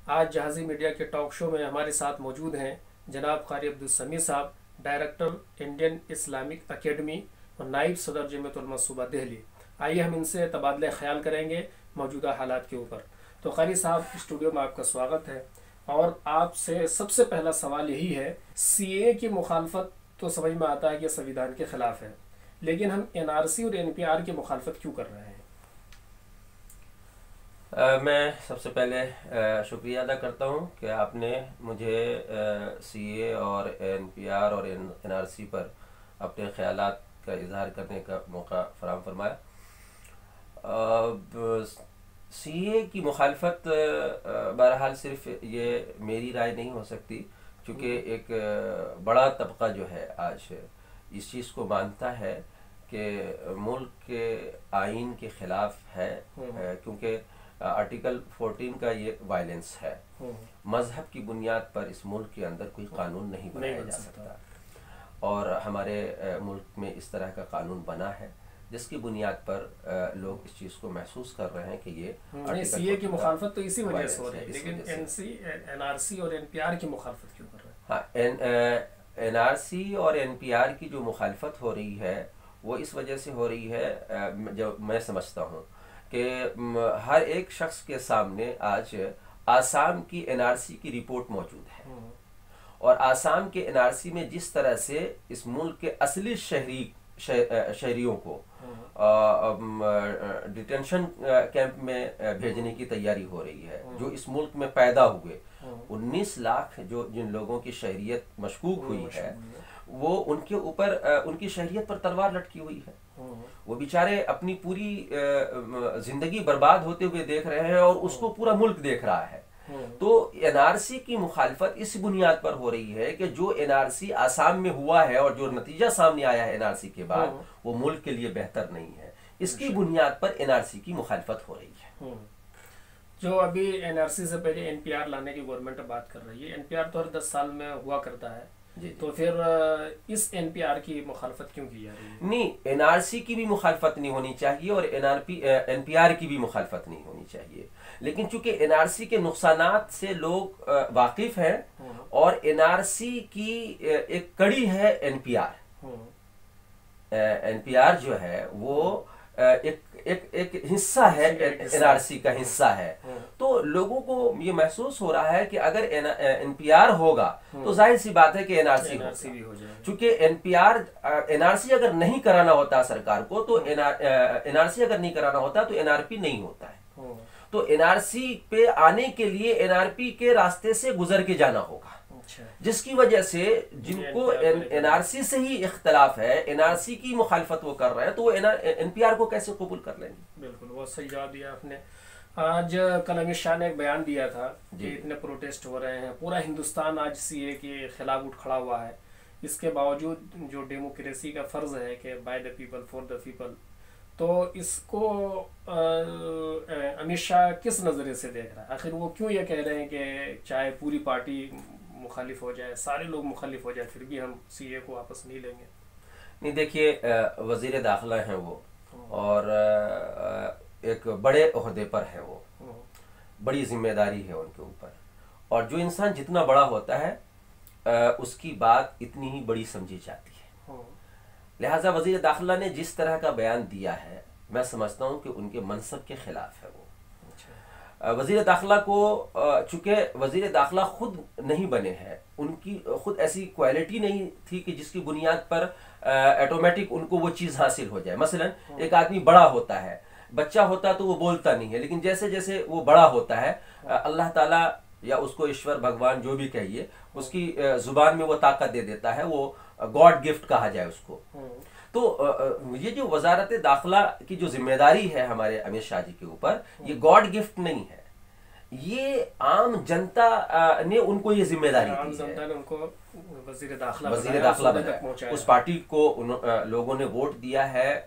آج جہازی میڈیا کے talk show میں ہمارے ساتھ موجود ہیں جناب قاری عبدالسمیع صاحب، ڈائریکٹر انڈین اسلامک اکیڈمی اور نائب صدر جمعیت علماء صوبہ دہلی۔ آئیے ہم ان سے تبادلہ خیال کریں گے موجودہ حالات کے اوپر۔ تو قاری صاحب، اسٹوڈیو میں آپ کا سواگت ہے، اور آپ سے سب سے پہلا سوال یہی ہے، سی اے کی مخالفت تو سمجھ میں آتا ہے کہ سنویدھان کے خلاف ہے، لیکن ہم این آر سی اور این پی آر کی مخالفت کیوں کر رہے ہیں؟ میں سب سے پہلے شکریہ ادا کرتا ہوں کہ آپ نے مجھے سی اے اور این پی آر اور این آر سی پر اپنے خیالات کا اظہار کرنے کا موقع فراہم فرمایا۔ سی اے کی مخالفت بہرحال صرف یہ میری رائے نہیں ہو سکتی، چونکہ ایک بڑا طبقہ جو ہے آج اس چیز کو مانتا ہے کہ ملک کے آئین کے خلاف ہے، کیونکہ آرٹیکل 14 کا یہ وائلنس ہے۔ مذہب کی بنیاد پر اس ملک کے اندر کوئی قانون نہیں بنایا جا سکتا، اور ہمارے ملک میں اس طرح کا قانون بنا ہے جس کی بنیاد پر لوگ اس چیز کو محسوس کر رہے ہیں کہ یہ سی اے کی مخالفت تو اسی وجہ سے ہو رہی ہے، لیکن این آر سی اور این پی آر کی مخالفت کیوں کر رہے ہیں؟ ہاں، این آر سی اور این پی آر کی جو مخالفت ہو رہی ہے وہ اس وجہ سے ہو رہی ہے، جو میں سمجھتا ہوں کہ ہر ایک شخص کے سامنے آج آسام کی این آر سی کی رپورٹ موجود ہے، اور آسام کے این آر سی میں جس طرح سے اس ملک کے اصلی شہریوں کو ڈیٹینشن کیمپ میں بھیجنے کی تیاری ہو رہی ہے، جو اس ملک میں پیدا ہوئے 19 لاکھ جن لوگوں کی شہریت مشکوک ہوئی ہے، وہ ان کے اوپر ان کی شہریت پر تلوار لٹکی ہوئی ہے۔ وہ بیچارے اپنی پوری زندگی برباد ہوتے ہوئے دیکھ رہے ہیں، اور اس کو پورا ملک دیکھ رہا ہے۔ تو این آر سی کی مخالفت اس بنیاد پر ہو رہی ہے کہ جو این آر سی آسام میں ہوا ہے اور جو نتیجہ سامنے آیا ہے این آر سی کے بعد، وہ ملک کے لیے بہتر نہیں ہے۔ اس کی بنیاد پر این آر سی کی مخالفت ہو رہی ہے۔ جو ابھی این آر سی سے پہلے این پی آر لانے کی گورنمنٹ بات کر رہی ہے، این پی آر تو ہر 10 سال میں ہوا کرتا ہے، تو پھر اس این پی آر کی مخالفت کیوں کی جا رہی ہے؟ نہیں، این آر سی کی بھی مخالفت نہیں ہونی چاہیے اور این پی آر کی بھی مخالفت نہیں ہونی چاہیے، لیکن چونکہ این آر سی کے نقصانات سے لوگ واقف ہیں، اور این آر سی کی ایک کڑی ہے N P R. N P R جو ہے وہ ایک حصہ ہے، این آر سی کا حصہ ہے۔ تو لوگوں کو یہ محسوس ہو رہا ہے کہ اگر این پی آر ہوگا تو ظاہر سی بات ہے کہ این آر سی بھی ہو جائے، چونکہ این آر سی اگر نہیں کرانا ہوتا سرکار کو تو این آر سی اگر نہیں کرانا ہوتا تو این آر پی نہیں ہوتا ہے۔ تو این آر سی پہ آنے کے لیے این آر پی کے راستے سے گزر کے جانا ہوگا، جس کی وجہ سے جن کو این آر سی سے ہی اختلاف ہے، این آر سی کی مخالفت وہ کر رہے ہیں، تو وہ این پی آر کو کیسے قبول کر لیں گے؟ بالکل، بہت صحیح جواب دیا آپ نے۔ آج کل امت شاہ نے ایک بیان دیا تھا کہ اتنے پروٹیسٹ ہو رہے ہیں، پورا ہندوستان آج سی اے کے خلاف اٹھ کھڑا ہوا ہے، اس کے باوجود جو ڈیموکریسی کا فرض ہے کہ by the people for the people, تو اس کو امت شاہ کس نظریے سے دیکھ رہا ہے؟ آخر وہ کیوں یہ کہہ رہے ہیں کہ چاہے پوری پارٹی مخالف ہو جائے، سارے لوگ مخالف ہو جائے، پھر بھی ہم سی اے کو واپس نہیں لیں گے؟ نہیں، دیکھیے، وزیر داخلہ ہیں وہ، اور ایک بڑے عہدے پر ہے وہ، بڑی ذمہ داری ہے ان کے اوپر، اور جو انسان جتنا بڑا ہوتا ہے اس کی بات اتنی ہی بڑی سمجھی جاتی ہے۔ لہٰذا وزیر داخلہ نے جس طرح کا بیان دیا ہے، میں سمجھتا ہوں کہ ان کے منصب کے خلاف ہے وہ۔ وزیر داخلہ کو، چونکہ وزیر داخلہ خود نہیں بنے ہیں، ان کی خود ایسی کوالٹی نہیں تھی کہ جس کی بنیاد پر آٹومیٹک ان کو وہ چیز حاصل ہو جائے۔ مثلا ایک آدمی بڑا ہوتا ہے، بچہ ہوتا تو وہ بولتا نہیں ہے، لیکن جیسے جیسے وہ بڑا ہوتا ہے، اللہ تعالیٰ یا اس کو ایشور بھگوان جو بھی کہیے، اس کی زبان میں وہ طاقت دے دیتا ہے، وہ گاڈ گفٹ کہا جائے اس کو۔ تو یہ جو وزارت داخلہ کی جو ذمہ داری ہے ہمارے امت شاہ جی کے اوپر، یہ گاڈ گفٹ نہیں ہے، یہ عام جنتا نے ان کو یہ ذمہ داری دی ہے، وزیر داخلہ بنایا۔ اس پارٹی کو لوگوں نے ووٹ دیا ہے،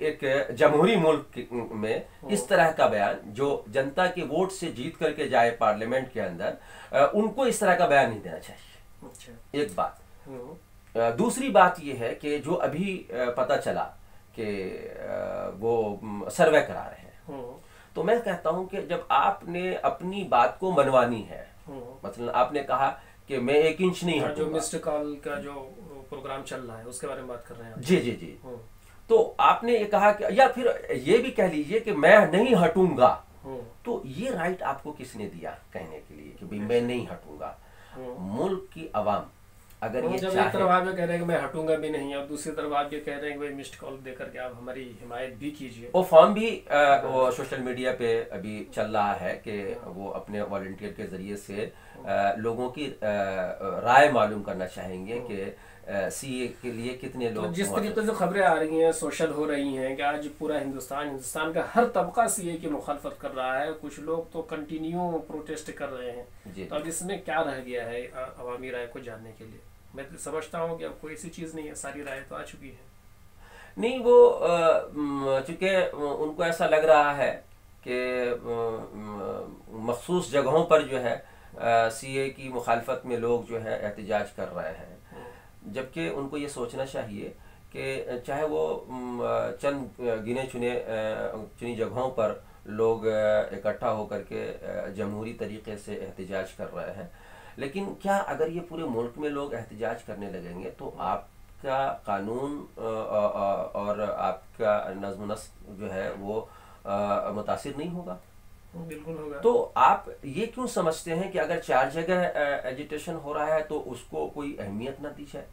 ایک جمہوری ملک میں اس طرح کا بیان، جو جنتا کے ووٹ سے جیت کر کے جائے پارلیمنٹ کے اندر، ان کو اس طرح کا بیان نہیں دینا چاہیے۔ ایک بات۔ دوسری بات یہ ہے کہ جو ابھی پتہ چلا کہ وہ سروے کرا رہے ہیں. تو میں کہتا ہوں کہ جب آپ نے اپنی بات کو منوانی ہے، مثلا آپ نے کہا کہ میں 1 انچ نہیں ہٹوں جو گا. مسڈ کال کا جو پروگرام چل رہا ہے اس کے بارے میں بات کر رہے ہیں آپ. جی جی جی. تو آپ نے یہ کہا کہ، یا پھر یہ بھی کہہ لیجئے کہ میں نہیں ہٹوں گا، تو یہ رائٹ آپ کو کس نے دیا کہنے کے لیے کہ میں نہیں ہٹوں گا؟ ملک کی عوام اگر یہ جب ایک طرف آپ یہ کہہ رہے ہیں کہ میں ہٹوں گا بھی نہیں، اور دوسری طرف آپ یہ کہہ رہے ہیں کہ مسڈ کال دے کر کے آپ ہماری حمایت بھی کیجیے. وہ فارم بھی وہ سوشل میڈیا پہ ابھی چل رہا ہے کہ وہ اپنے والنٹیئر کے ذریعے سے لوگوں کی رائے معلوم کرنا چاہیں گے کہ سی اے کے لیے کتنے لوگ. جس طریقے سے خبریں آ رہی ہیں، سوشل ہو رہی ہیں کہ آج پورا ہندوستان کا ہر طبقہ سی اے کی مخالفت کر رہا ہے، کچھ لوگ تو کنٹینیو پروٹیسٹ کر رہے ہیں. تو اب اس میں کیا رہ گیا ہے عوامی رائے کو جاننے کے لیے؟ میں سمجھتا ہوں کہ اب کوئی ایسی چیز نہیں ہے، ساری رائے تو آ چکی ہے. نہیں، وہ چونکہ ان کو ایسا لگ رہا ہے کہ مخصوص جگہوں پر جو ہے سی اے کی مخالفت میں لوگ جو ہے احتجاج کر رہے ہیں، جبکہ ان کو یہ سوچنا چاہیے کہ چاہے وہ چند گنے چنی جگہوں پر لوگ اکٹھا ہو کر کے جمہوری طریقے سے احتجاج کر رہے ہیں، لیکن کیا اگر یہ پورے ملک میں لوگ احتجاج کرنے لگیں گے تو آپ کا قانون اور آپ کا نظم و نسق جو ہے وہ متاثر نہیں ہوگا؟ بالکل ہوگا. تو آپ یہ کیوں سمجھتے ہیں کہ اگر 4 جگہ ایجیٹیشن ہو رہا ہے تو اس کو کوئی اہمیت نہ دی جائے؟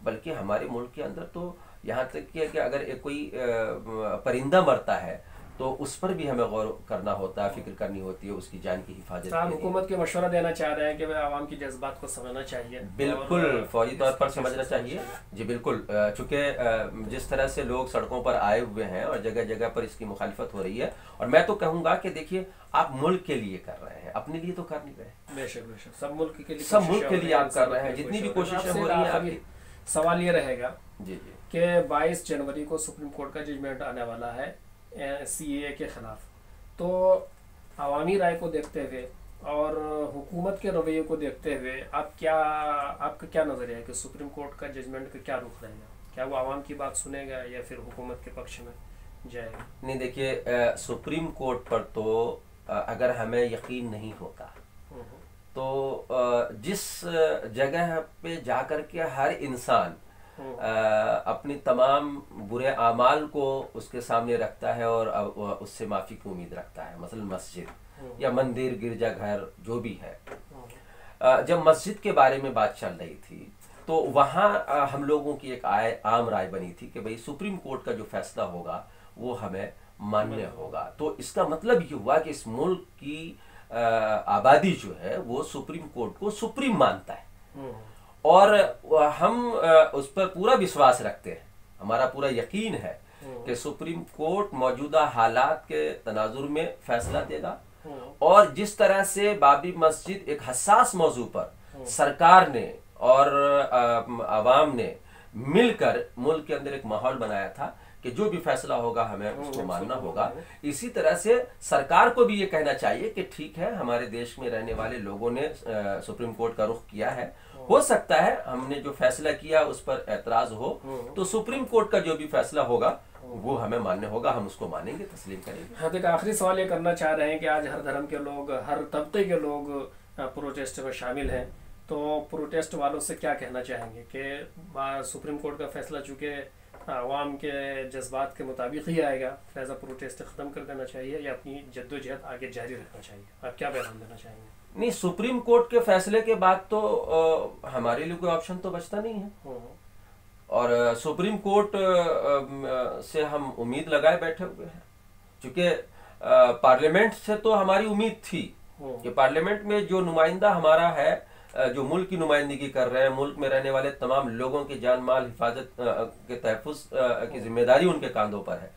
بلکہ ہمارے ملک کے اندر تو یہاں تک کہ اگر کوئی پرندہ مرتا ہے تو اس پر بھی ہمیں غور کرنا ہوتا ہے، فکر کرنی ہوتی ہے اس کی جان کی حفاظت. آپ حکومت کے مشورہ دینا چاہ رہے ہیں کہ عوام کی جذبات کو سمجھنا چاہیے؟ بالکل فوری طور پر سمجھنا چاہیے. جی بالکل، چونکہ جس طرح سے لوگ سڑکوں پر آئے ہوئے ہیں اور جگہ جگہ پر اس کی مخالفت ہو رہی ہے، اور میں تو کہوں گا کہ دیکھیے آپ ملک کے لیے کر رہے ہیں، اپنے لیے تو کر نہیں رہے. بے شک بے شک، سب ملک کے لیے، سب ملک کے لیے آپ کر رہے ہیں، جتنی بھی کوششیں ہو رہی ہیں آپ کی. سوال یہ رہے گا جی جی کہ 22 جنوری کو سپریم کورٹ کا ججمنٹ آنے والا ہے سی اے کے خلاف، تو عوامی رائے کو دیکھتے ہوئے اور حکومت کے رویے کو دیکھتے ہوئے آپ کا کیا نظریہ ہے کہ سپریم کورٹ کا ججمنٹ کا کیا رخ رہے گا؟ کیا وہ عوام کی بات سنے گا یا پھر حکومت کے پکش میں جائے گا؟ نہیں، دیکھیے سپریم کورٹ پر تو اگر ہمیں یقین نہیں ہوتا تو جس جگہ پہ جا کر کے ہر انسان اپنی تمام برے اعمال کو اس کے سامنے رکھتا ہے اور اس سے معافی کی امید رکھتا ہے، مثلا مسجد یا مندر، گرجا گھر جو بھی ہے. جب مسجد کے بارے میں بات چل رہی تھی تو وہاں ہم لوگوں کی ایک عام رائے بنی تھی کہ بھئی سپریم کورٹ کا جو فیصلہ ہوگا وہ ہمیں ماننے ہوگا. تو اس کا مطلب یہ ہوا کہ اس ملک کی آبادی جو ہے وہ سپریم کورٹ کو سپریم مانتا ہے، اور ہم اس پر پورا وشواس رکھتے ہیں. ہمارا پورا یقین ہے کہ سپریم کورٹ موجودہ حالات کے تناظر میں فیصلہ دے گا، اور جس طرح سے بابری مسجد ایک حساس موضوع پر سرکار نے اور عوام نے مل کر ملک کے اندر ایک ماحول بنایا تھا کہ جو بھی فیصلہ ہوگا ہمیں اس کو ماننا ہوگا، اسی طرح سے سرکار کو بھی یہ کہنا چاہیے کہ ٹھیک ہے، ہمارے دیش میں رہنے والے لوگوں نے سپریم کورٹ کا رخ کیا ہے، ہو سکتا ہے ہم نے جو فیصلہ کیا اس پر اعتراض ہو، تو سپریم کورٹ کا جو بھی فیصلہ ہوگا وہ ہمیں ماننے ہوگا، ہم اس کو مانیں گے، تسلیم کریں گے. ہاں، ایک آخری سوال یہ کرنا چاہ رہے ہیں کہ آج ہر دھرم کے لوگ، ہر طبقے کے لوگ پروٹیسٹ میں شامل ہیں، تو پروٹیسٹ والوں سے کیا کہنا چاہیں گے کہ سپریم کورٹ کا فیصلہ چونکہ عوام کے جذبات کے مطابق ہی آئے گا، لہٰذا پروٹیسٹ ختم کر دینا چاہیے یا اپنی جدوجہد آگے جاری رکھنا چاہیے؟ آپ کیا پیغام دینا چاہیں گے؟ نہیں، سپریم کورٹ کے فیصلے کے بعد تو ہمارے لیے کوئی آپشن تو بچتا نہیں ہے، اور سپریم کورٹ سے ہم امید لگائے بیٹھے ہوئے ہیں، چونکہ پارلیمنٹ سے تو ہماری امید تھی کہ پارلیمنٹ میں جو نمائندہ ہمارا ہے، جو ملک کی نمائندگی کر رہے ہیں، ملک میں رہنے والے تمام لوگوں کے جان مال حفاظت کے تحفظ کی ذمہ داری ان کے کاندھوں پر ہے.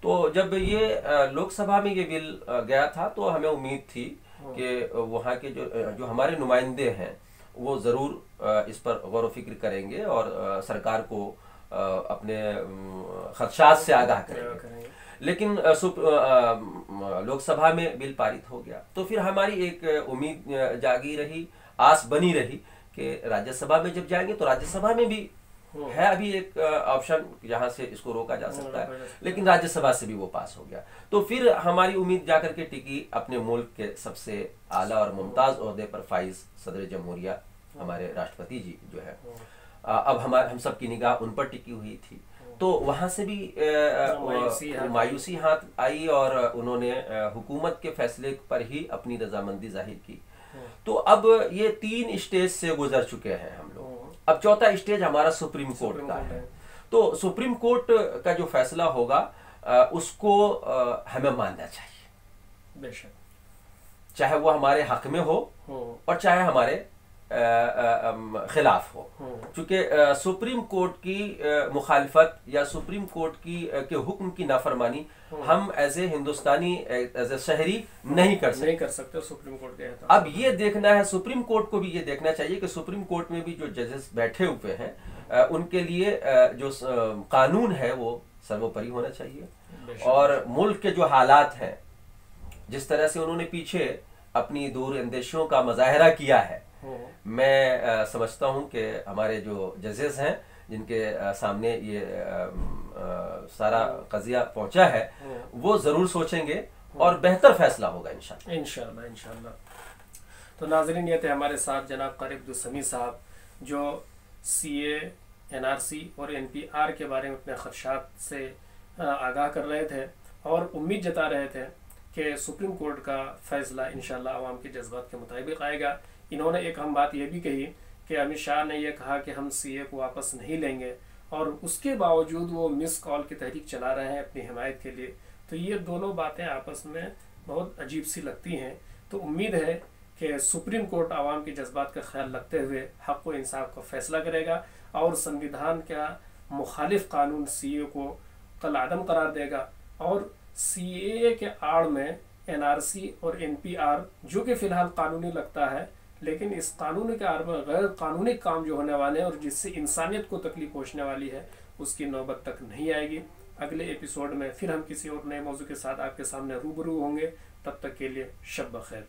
تو جب یہ لوک سبھا میں یہ بل گیا تھا تو ہمیں امید تھی کہ وہاں کے جو ہمارے نمائندے ہیں وہ ضرور اس پر غور و فکر کریں گے اور سرکار کو اپنے خدشات سے آگاہ کریں گے. لیکن لوک سبھا میں بل پارت ہو گیا تو پھر ہماری ایک امید جاگی رہی، آس بنی رہی کہ راجیہ سبھا میں جب جائیں گے تو راجیہ سبھا میں بھی ہے ابھی ایک آپشن جہاں سے اس کو روکا جا سکتا ہے، لیکن راجیہ سبھا سے بھی وہ پاس ہو گیا. تو پھر ہماری امید جا کر کے ٹکی اپنے ملک کے سب سے اعلیٰ اور ممتاز عہدے پر فائز صدر جمہوریہ ہمارے راشٹرپتی جی جو ہے. اب ہم سب کی نگاہ ان پر ٹکی ہوئی تھی، تو وہاں سے بھی مایوسی ہاتھ آئی اور انہوں نے حکومت کے فیصلے پر ہی اپنی رضامندی ظاہر کی. تو اب یہ 3 اسٹیج سے گزر چکے ہیں ہم لوگ. اب چوتھا اسٹیج ہمارا سپریم کورٹ کا ہے. تو سپریم کورٹ کا جو فیصلہ ہوگا اس کو ہمیں ماننا چاہیے، بے شک، چاہے وہ ہمارے حق میں ہو اور چاہے ہمارے خلاف ہو. چونکہ سپریم کورٹ کی مخالفت یا سپریم کورٹ کے حکم کی نافرمانی ہم ایز اے ہندوستانی ایز اے شہری نہیں کر سکتے. سپریم کورٹ کے اب یہ دیکھنا ہے، سپریم کورٹ کو بھی یہ دیکھنا چاہیے کہ سپریم کورٹ میں بھی جو ججز بیٹھے ہوئے ہیں ان کے لیے جو قانون ہے وہ سروپری ہونا چاہیے. اور ملک کے جو حالات ہیں، جس طرح سے انہوں نے پیچھے اپنی دور اندیشیوں کا مظاہرہ کیا ہے، میں سمجھتا ہوں کہ ہمارے جو ججز ہیں جن کے سامنے یہ سارا قضیہ پہنچا ہے وہ ضرور سوچیں گے اور بہتر فیصلہ ہوگا انشاءاللہ. تو ناظرین، یہ تھے ہمارے ساتھ جناب قاری عبدالسمیع صاحب جو CA NRC اور NPR کے بارے میں اپنے خدشات سے آگاہ کر رہے تھے اور امید جتا رہے تھے کہ سپریم کورٹ کا فیصلہ انشاءاللہ عوام کے جذبات کے مطابق آئے گا. انہوں نے ایک اہم بات یہ بھی کہی کہ امت شاہ نے یہ کہا کہ ہم CA کو واپس نہیں لیں گے، اور اس کے باوجود وہ مس کال کی تحریک چلا رہے ہیں اپنی حمایت کے لیے. تو یہ دونوں باتیں آپس میں بہت عجیب سی لگتی ہیں. تو امید ہے کہ سپریم کورٹ عوام کے جذبات کا خیال رکھتے ہوئے حق و انصاف کا فیصلہ کرے گا اور سنویدھان کا مخالف قانون CA کو کالعدم قرار دے گا، اور CA کے آڑ میں NRC اور NPR جو کہ فی الحال قانونی لگتا ہے، لیکن اس قانون کے آڑ میں غیر قانونی کام جو ہونے والے ہیں اور جس سے انسانیت کو تکلیف پہنچنے والی ہے، اس کی نوبت تک نہیں آئے گی. اگلے ایپیسوڈ میں پھر ہم کسی اور نئے موضوع کے ساتھ آپ کے سامنے روبرو ہوں گے. تب تک کے لیے شب بخیر.